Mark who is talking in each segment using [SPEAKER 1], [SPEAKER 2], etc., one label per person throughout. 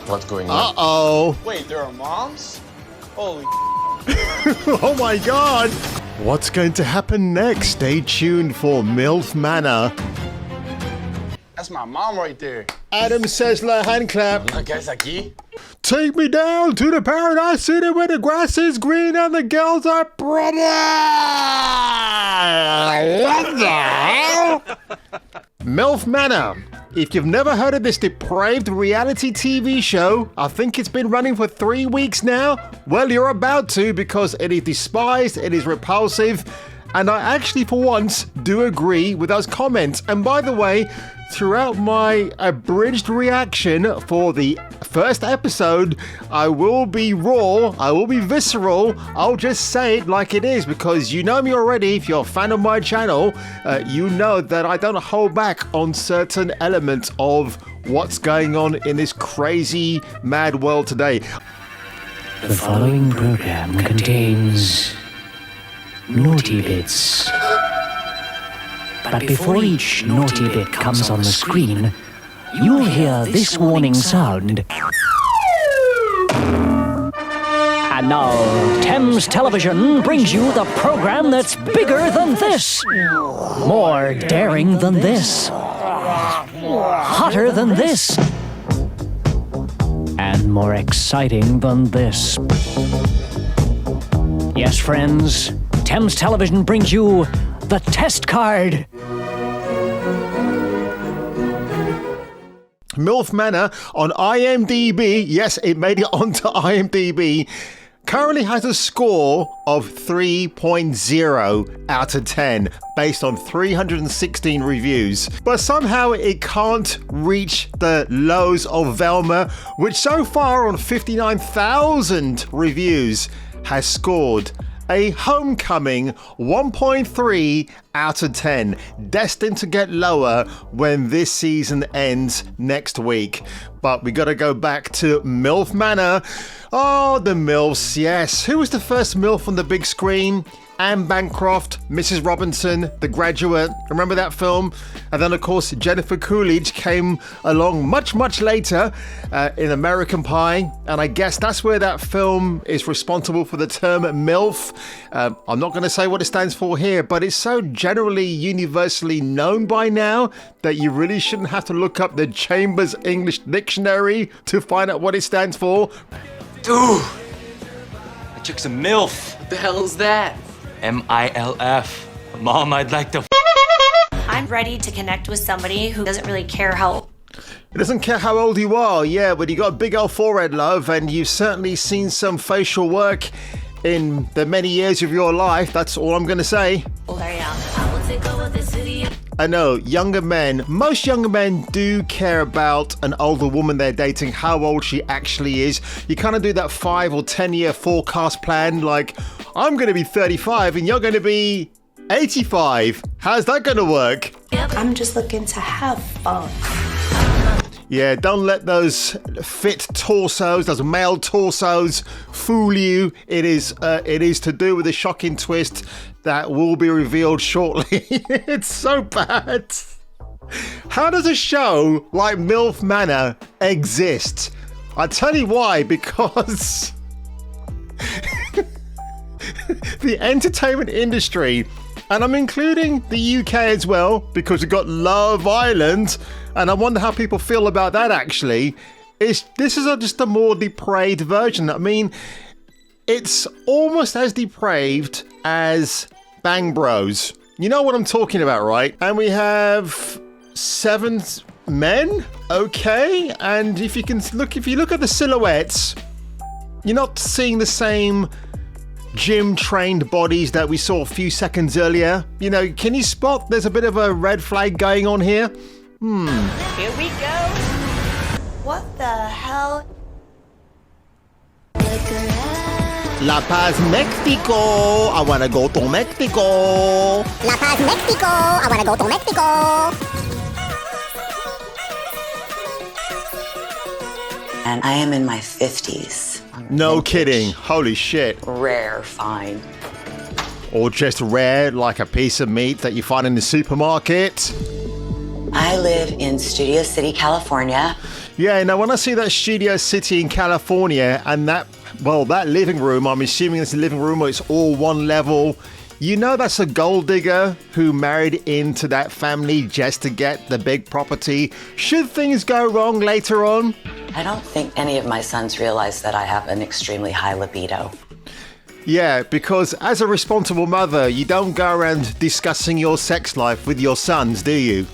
[SPEAKER 1] What's going on?
[SPEAKER 2] Uh-oh.
[SPEAKER 3] Wait, there are moms? Holy
[SPEAKER 2] Oh my god. What's going to happen next? Stay tuned for MILF Manor.
[SPEAKER 3] That's my mom right there.
[SPEAKER 2] Adam Sessler, hand clap.
[SPEAKER 1] ¿Qué es aquí?
[SPEAKER 2] Take me down to the paradise city where the grass is green and the girls are pretty. What the hell? MILF Manor. If you've never heard of this depraved reality TV show, I think it's been running for 3 weeks now. Well, you're about to, because it is despised, it is repulsive, and I actually, for once, do agree with those comments. And by the way, throughout my abridged reaction for the first episode, I will be raw, I will be visceral, I'll just say it like it is, because you know me already. If you're a fan of my channel, you know that I don't hold back on certain elements of what's going on in this crazy, mad world today.
[SPEAKER 4] The following program contains naughty bits. But before each naughty bit comes on the screen, you'll hear this warning sound. And now, Thames Television brings you the program that's bigger than this, more daring than this, hotter than this, and more exciting than this. Yes, friends, Thames Television brings you the test card.
[SPEAKER 2] MILF Manor on IMDb, yes, it made it onto IMDb, currently has a score of 3.0 out of 10 based on 316 reviews. But somehow it can't reach the lows of Velma, which so far on 59,000 reviews has scored a homecoming 1.3 out of 10, destined to get lower when this season ends next week. But we got to go back to MILF Manor. Oh, the MILFs, yes. Who was the first MILF on the big screen? Anne Bancroft, Mrs. Robinson, The Graduate. Remember that film? And then, of course, Jennifer Coolidge came along much, much later in American Pie. And I guess that's where that film is responsible for the term MILF. I'm not going to say what it stands for here, but it's so generally universally known by now that you really shouldn't have to look up the Chambers English Dictionary to find out what it stands for.
[SPEAKER 5] Dude, I took some MILF.
[SPEAKER 6] What the hell is that?
[SPEAKER 5] MILF. Mom, I'd like to
[SPEAKER 7] I'm ready to connect with somebody who doesn't really care how
[SPEAKER 2] It doesn't care how old you are, yeah, but you got a big old forehead, love, and you've certainly seen some facial work in the many years of your life. That's all I'm going to say.
[SPEAKER 7] old I am.
[SPEAKER 2] I know, younger men, most younger men do care about an older woman they're dating, how old she actually is. You kind of do that 5 or 10 year forecast plan, like, I'm going to be 35 and you're going to be 85. How's that going to work?
[SPEAKER 7] I'm just looking to have fun.
[SPEAKER 2] Yeah, don't let those fit torsos, those male torsos, fool you. It is to do with a shocking twist that will be revealed shortly. It's so bad. How does a show like MILF Manor exist? I'll tell you why, because the entertainment industry, and I'm including the UK as well, because we've got Love Island, and I wonder how people feel about that actually. This is just a more depraved version. I mean, it's almost as depraved as Bang Bros. You know what I'm talking about, right? And we have 7 men, okay? And if you look at the silhouettes, you're not seeing the same gym-trained bodies that we saw a few seconds earlier. You know, can you spot there's a bit of a red flag going on here?
[SPEAKER 7] Here we go. What the hell?
[SPEAKER 2] La Paz, Mexico. I wanna go to Mexico.
[SPEAKER 8] La Paz, Mexico. I wanna go to Mexico.
[SPEAKER 6] And I am in my 50s.
[SPEAKER 2] No kidding. Holy shit.
[SPEAKER 6] Rare find.
[SPEAKER 2] Or just rare, like a piece of meat that you find in the supermarket.
[SPEAKER 6] I live in Studio City, California.
[SPEAKER 2] Yeah, now when I see that Studio City in California and that living room, I'm assuming it's a living room where it's all one level. You know that's a gold digger who married into that family just to get the big property. Should things go wrong later on?
[SPEAKER 6] I don't think any of my sons realize that I have an extremely high libido.
[SPEAKER 2] Yeah, because as a responsible mother, you don't go around discussing your sex life with your sons, do you?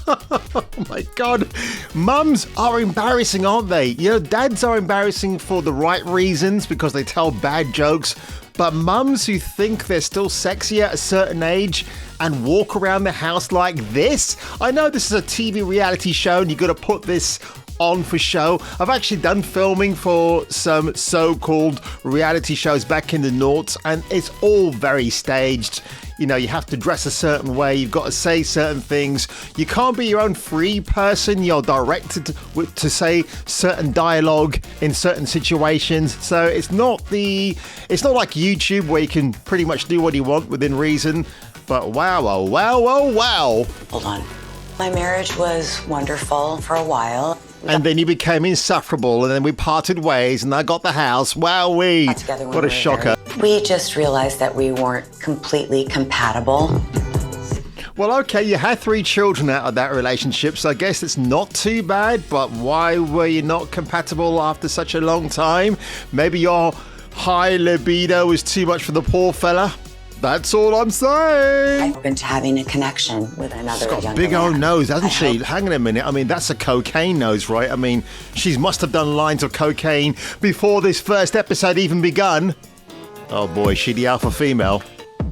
[SPEAKER 2] Oh my God. Mums are embarrassing, aren't they? You know, dads are embarrassing for the right reasons because they tell bad jokes. But mums who think they're still sexy at a certain age and walk around the house like this? I know this is a TV reality show and you've got to put this on for show. I've actually done filming for some so-called reality shows back in the noughts and it's all very staged. You know, you have to dress a certain way, you've got to say certain things. You can't be your own free person. You're directed to say certain dialogue in certain situations. So it's not like YouTube where you can pretty much do what you want within reason. But wow, oh wow, oh wow.
[SPEAKER 6] Hold on. My marriage was wonderful for a while.
[SPEAKER 2] And then you became insufferable, and then we parted ways, and I got the house. Wowee! What a shocker.
[SPEAKER 6] We just realized that we weren't completely compatible.
[SPEAKER 2] Well, okay, you had 3 children out of that relationship, so I guess it's not too bad, but why were you not compatible after such a long time? Maybe your high libido was too much for the poor fella? That's all I'm saying.
[SPEAKER 6] Open to having a connection with another
[SPEAKER 2] She's got a
[SPEAKER 6] younger
[SPEAKER 2] big
[SPEAKER 6] man.
[SPEAKER 2] old nose, hasn't she? Hang on a minute. I mean, that's a cocaine nose, right? I mean, she must have done lines of cocaine before this first episode even begun. Oh boy, is she the alpha female?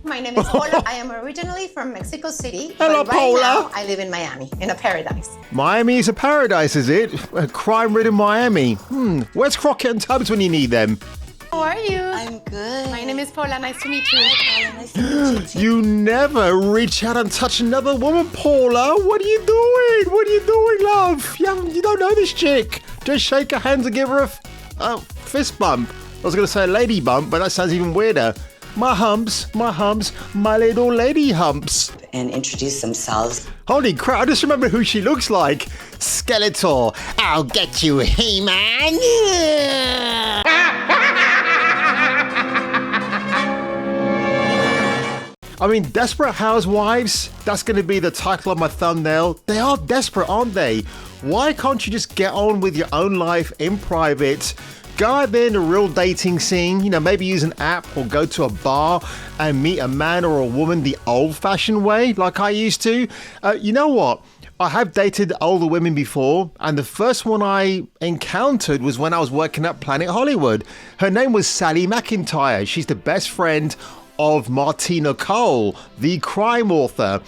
[SPEAKER 1] My name is Paula. I am originally from Mexico City.
[SPEAKER 2] Hello,
[SPEAKER 1] but right
[SPEAKER 2] Paula.
[SPEAKER 1] now, I live in Miami, in a paradise.
[SPEAKER 2] Miami is a paradise, is it? A crime-ridden Miami. Where's Crockett and Tubbs when you need them?
[SPEAKER 1] How are you?
[SPEAKER 6] I'm good.
[SPEAKER 1] My name is Paula. Nice to meet you.
[SPEAKER 6] Paula, nice to meet you.
[SPEAKER 2] You never reach out and touch another woman, Paula. What are you doing? What are you doing, love? You don't know this chick. Just shake her hands and give her a fist bump. I was going to say a lady bump, but that sounds even weirder. My humps, my little lady humps.
[SPEAKER 6] And introduce themselves.
[SPEAKER 2] Holy crap, I just remember who she looks like. Skeletor. I'll get you, He-Man. I mean, Desperate Housewives, that's going to be the title of my thumbnail. They are desperate, aren't they? Why can't you just get on with your own life in private? Go out there in the real dating scene, you know, maybe use an app or go to a bar and meet a man or a woman the old-fashioned way, like I used to. You know what? I have dated older women before, and the first one I encountered was when I was working at Planet Hollywood. Her name was Sally McIntyre. She's the best friend of Martina Cole, the crime author.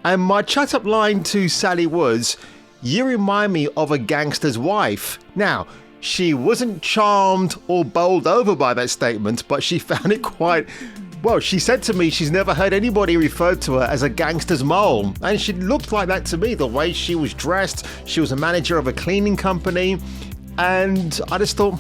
[SPEAKER 2] And my chat-up line to Sally was, "You remind me of a gangster's wife." Now, she wasn't charmed or bowled over by that statement, but she found it quite... Well, she said to me she's never heard anybody refer to her as a gangster's mole. And she looked like that to me, the way she was dressed. She was a manager of a cleaning company. And I just thought,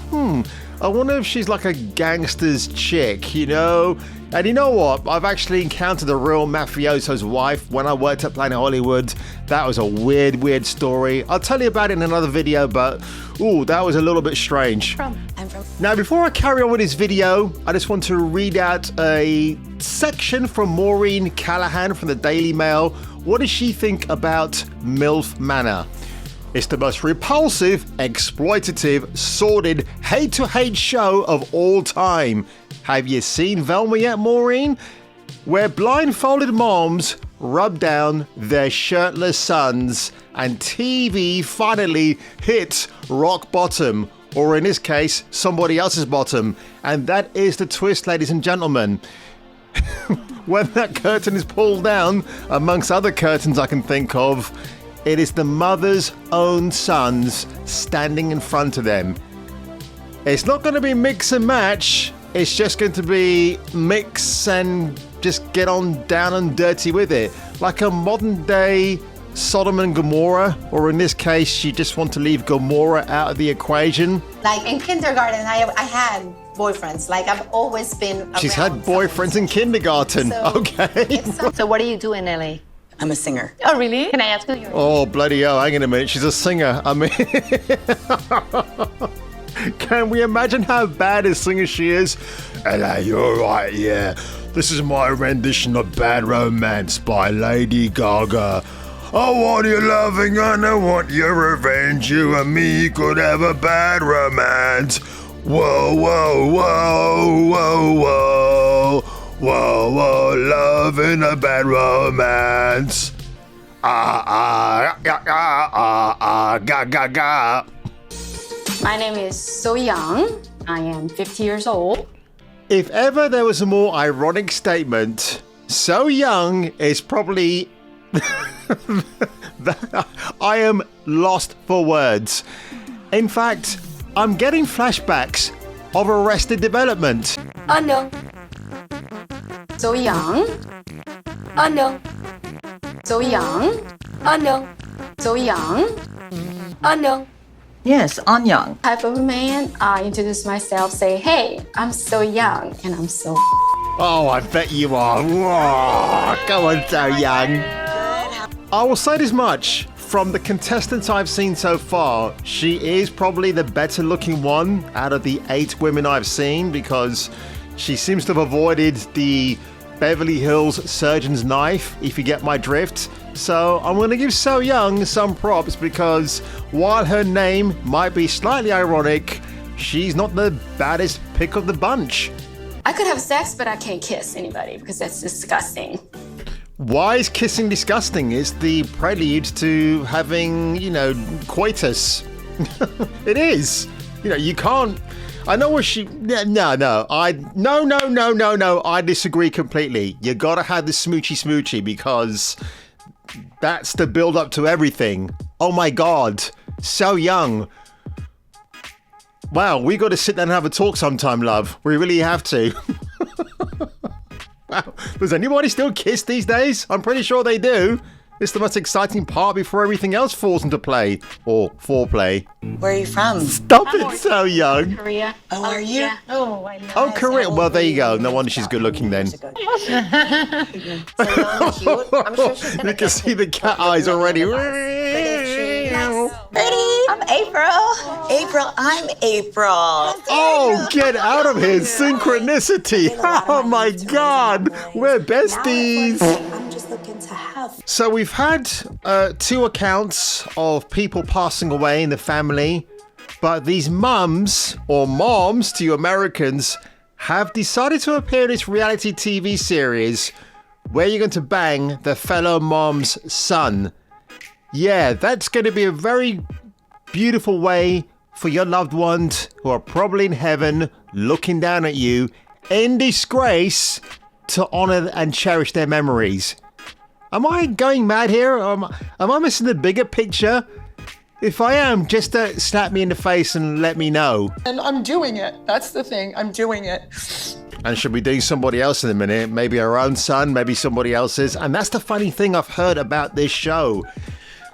[SPEAKER 2] I wonder if she's like a gangster's chick, you know? And you know what? I've actually encountered a real mafioso's wife when I worked at Planet Hollywood. That was a weird story. I'll tell you about it in another video, but that was a little bit strange.
[SPEAKER 6] I'm from...
[SPEAKER 2] Now, before I carry on with this video, I just want to read out a section from Maureen Callahan from the Daily Mail. What does she think about MILF Manor? It's the most repulsive, exploitative, sordid, hate-to-hate show of all time. Have you seen Velma yet, Maureen? Where blindfolded moms rub down their shirtless sons and TV finally hits rock bottom, or in this case, somebody else's bottom. And that is the twist, ladies and gentlemen. When that curtain is pulled down, amongst other curtains I can think of, it is the mother's own sons standing in front of them. It's not going to be mix and match. It's just going to be mix and just get on down and dirty with it. Like a modern day Sodom and Gomorrah, or in this case, you just want to leave Gomorrah out of the equation.
[SPEAKER 1] Like in kindergarten, I had boyfriends. Like I've always been around.
[SPEAKER 2] She's had boyfriends in kindergarten.
[SPEAKER 1] So
[SPEAKER 2] okay.
[SPEAKER 1] So what do you do in LA?
[SPEAKER 6] I'm a singer.
[SPEAKER 9] Oh, really? Can I ask you?
[SPEAKER 2] Oh, bloody hell, hang on a minute. She's a singer. I mean, can we imagine how bad a singer she is? Hello, you're right, yeah. This is my rendition of Bad Romance by Lady Gaga. I want your loving and I want your revenge. You and me could have a bad romance. Whoa, whoa, whoa, whoa, whoa. Whoa, whoa, love in a bad romance. Ga, ga, ga.
[SPEAKER 9] My name is So Young. I am 50 years old.
[SPEAKER 2] If ever there was a more ironic statement, So Young is probably... I am lost for words. In fact, I'm getting flashbacks of Arrested Development.
[SPEAKER 9] Oh no. So young. Oh no. So young. Oh no. So young. Oh no.
[SPEAKER 10] Yes, I'm young.
[SPEAKER 9] Type of a man, I introduce myself, say, hey, I'm so young and I'm so.
[SPEAKER 2] Oh, I bet you are. Whoa, go on, So Young. I will say this much. From the contestants I've seen so far, she is probably the better looking one out of the 8 women I've seen because she seems to have avoided the Beverly Hills surgeon's knife, if you get my drift. So I'm going to give So Young some props because while her name might be slightly ironic, she's not the baddest pick of the bunch.
[SPEAKER 9] I could have sex, but I can't kiss anybody because that's disgusting.
[SPEAKER 2] Why is kissing disgusting? It's the prelude to having, coitus. It is. You can't. I know what she. No. I disagree completely. You gotta have the smoochy because that's the build up to everything. Oh my God, So Young. Wow, we got to sit down and have a talk sometime, love. We really have to. Wow. Does anybody still kiss these days? I'm pretty sure they do. It's the most exciting part before everything else falls into play. Or foreplay.
[SPEAKER 6] Where are you from?
[SPEAKER 2] Stop it, So Young.
[SPEAKER 9] Korea.
[SPEAKER 6] Oh, are you?
[SPEAKER 9] Yeah. Oh, I know.
[SPEAKER 2] Oh, Korea. Well, there you go. No wonder she's good looking then.
[SPEAKER 1] So young and cute. I'm sure she's gonna
[SPEAKER 2] You can see the cat eyes already.
[SPEAKER 1] I'm April.
[SPEAKER 6] April, I'm April.
[SPEAKER 2] Oh, get out of here. Synchronicity. Oh my God. We're besties.
[SPEAKER 1] I'm just looking to have.
[SPEAKER 2] So we've had 2 accounts of people passing away in the family, but these mums, or moms to you Americans, have decided to appear in this reality TV series where you're going to bang the fellow mom's son. Yeah, that's going to be a very beautiful way for your loved ones who are probably in heaven looking down at you in disgrace to honor and cherish their memories. Am I going mad here? Am I missing the bigger picture? If I am, just slap me in the face and let me know.
[SPEAKER 10] And I'm doing it. That's the thing. I'm doing it.
[SPEAKER 2] And she'll be doing somebody else in a minute. Maybe her own son, maybe somebody else's. And that's the funny thing I've heard about this show.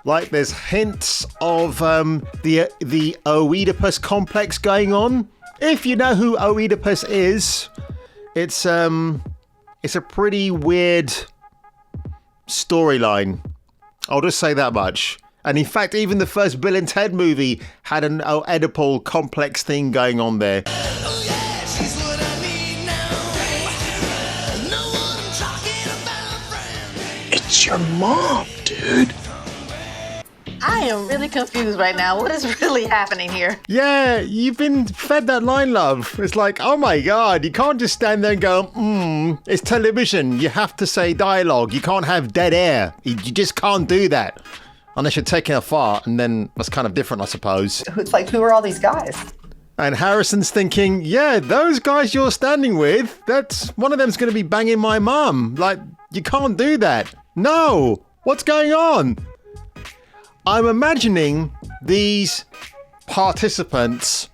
[SPEAKER 2] Like, there's hints of the Oedipus complex going on. If you know who Oedipus is, it's a pretty weird storyline. I'll just say that much. And in fact, even the first Bill and Ted movie had an Oedipal complex thing going on there.
[SPEAKER 11] Oh yeah, she's what I need now. Know what I'm talking about, friend.
[SPEAKER 3] It's your mom, dude.
[SPEAKER 10] I am really confused right now. What is really happening here?
[SPEAKER 2] Yeah, you've been fed that line, love. It's like, oh my God, you can't just stand there and go, it's television. You have to say dialogue. You can't have dead air. You just can't do that. Unless you're taking a fart, and then that's kind of different, I suppose.
[SPEAKER 10] It's like, who are all these guys?
[SPEAKER 2] And Harrison's thinking, yeah, those guys you're standing with, that's one of them's going to be banging my mum. Like, you can't do that. No, what's going on? I'm imagining these participants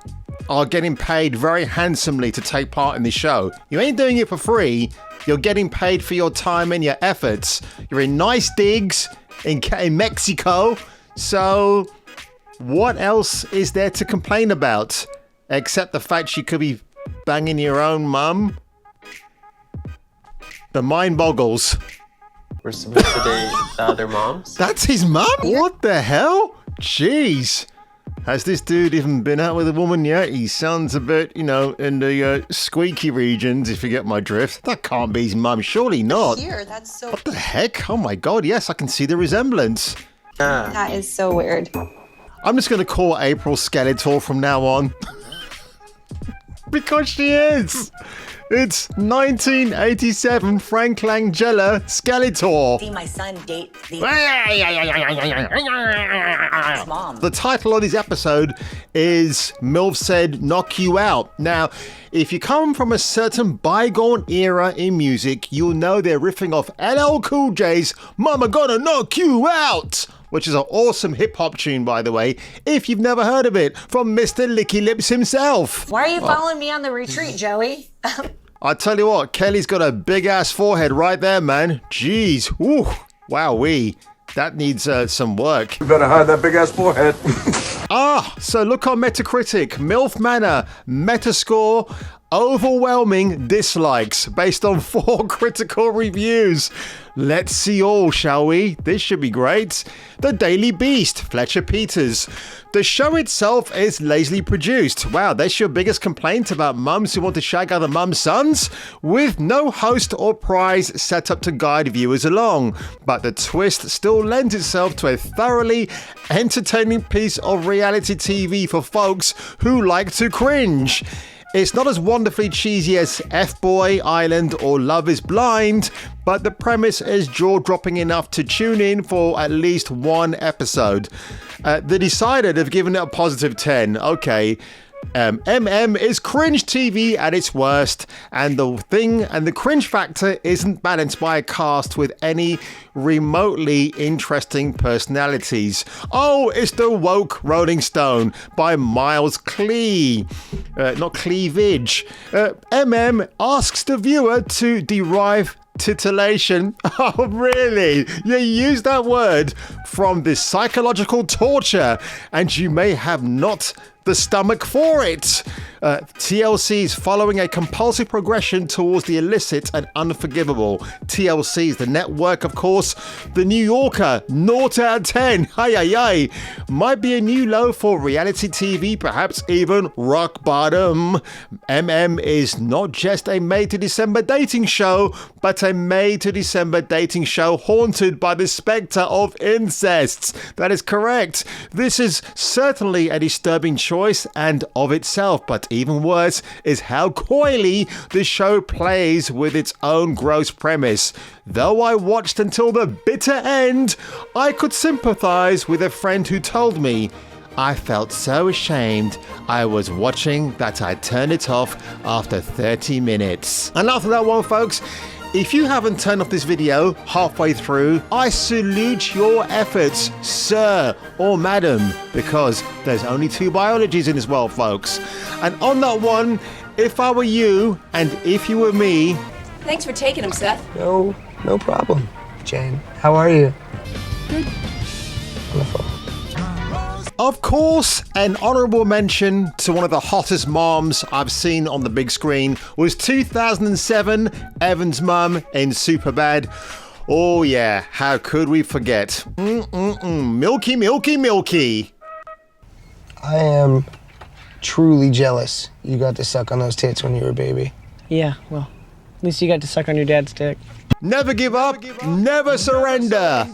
[SPEAKER 2] are getting paid very handsomely to take part in the show. You ain't doing it for free. You're getting paid for your time and your efforts. You're in nice digs in Mexico. So what else is there to complain about? Except the fact she could be banging your own mum? The mind boggles.
[SPEAKER 12] We're supposed to date the other moms?
[SPEAKER 2] That's his mum? What the hell? Jeez. Has this dude even been out with a woman yet? He sounds a bit, in the squeaky regions, if you get my drift. That can't be his mum, surely not.
[SPEAKER 1] Here, that's so.
[SPEAKER 2] What the heck? Oh my god, yes, I can see the resemblance.
[SPEAKER 1] That is so weird.
[SPEAKER 2] I'm just going to call April Skeletor from now on. Because she is. It's 1987 Frank Langella Skeletor.
[SPEAKER 6] See my son date the mom.
[SPEAKER 2] The title of this episode is MILF Said Knock You Out. Now, if you come from a certain bygone era in music, you'll know they're riffing off LL Cool J's Mama Gonna Knock You Out, which is an awesome hip-hop tune, by the way, if you've never heard of it, from Mr. Licky Lips himself.
[SPEAKER 7] Why are you following me on the retreat, Joey?
[SPEAKER 2] I tell you what, Kelly's got a big-ass forehead right there, man. Jeez. Ooh. Wowee. That needs some work.
[SPEAKER 3] You better hide that big-ass forehead.
[SPEAKER 2] So look on Metacritic. MILF Manor, Metascore, overwhelming dislikes based on 4 critical reviews. Let's see all, shall we? This should be great. The Daily Beast, Fletcher Peters. The show itself is lazily produced. Wow, that's your biggest complaint about mums who want to shag other mums' sons? With no host or prize set up to guide viewers along. But the twist still lends itself to a thoroughly entertaining piece of reality TV for folks who like to cringe. It's not as wonderfully cheesy as F-Boy Island or Love is Blind, but the premise is jaw-dropping enough to tune in for at least one episode. The Decided have given it a positive 10. Okay. MM is cringe TV at its worst, and the cringe factor isn't balanced by a cast with any remotely interesting personalities. Oh, it's the woke Rolling Stone by Miles Clee. Not cleavage. MM asks the viewer to derive titillation. Oh, really? You use that word from this psychological torture, and you may have not the stomach for it. TLC is following a compulsive progression towards the illicit and unforgivable. TLC is the network, of course. The New Yorker, 0 out of 10. Hi. Might be a new low for reality TV, perhaps even rock bottom. MM is not just a May to December dating show, but a May to December dating show haunted by the spectre of incests. That is correct. This is certainly a disturbing choice and of itself, but even worse is how coyly the show plays with its own gross premise. Though I watched until the bitter end, I could sympathize with a friend who told me, I felt so ashamed I was watching that I turned it off after 30 minutes. And after that one, folks, if you haven't turned off this video halfway through, I salute your efforts, sir or madam, because there's only 2 biologies in this world, folks. And on that one, if I were you and if you were me...
[SPEAKER 13] Thanks for taking him, Seth.
[SPEAKER 14] No problem, Jane. How are you?
[SPEAKER 13] Good.
[SPEAKER 14] Wonderful.
[SPEAKER 2] Of course, an honourable mention to one of the hottest moms I've seen on the big screen was 2007 Evan's mum in Superbad. Oh yeah, how could we forget? Milky, milky, milky.
[SPEAKER 14] I am truly jealous you got to suck on those tits when you were a baby.
[SPEAKER 15] Yeah, well, at least you got to suck on your dad's dick.
[SPEAKER 2] Never give up, never surrender.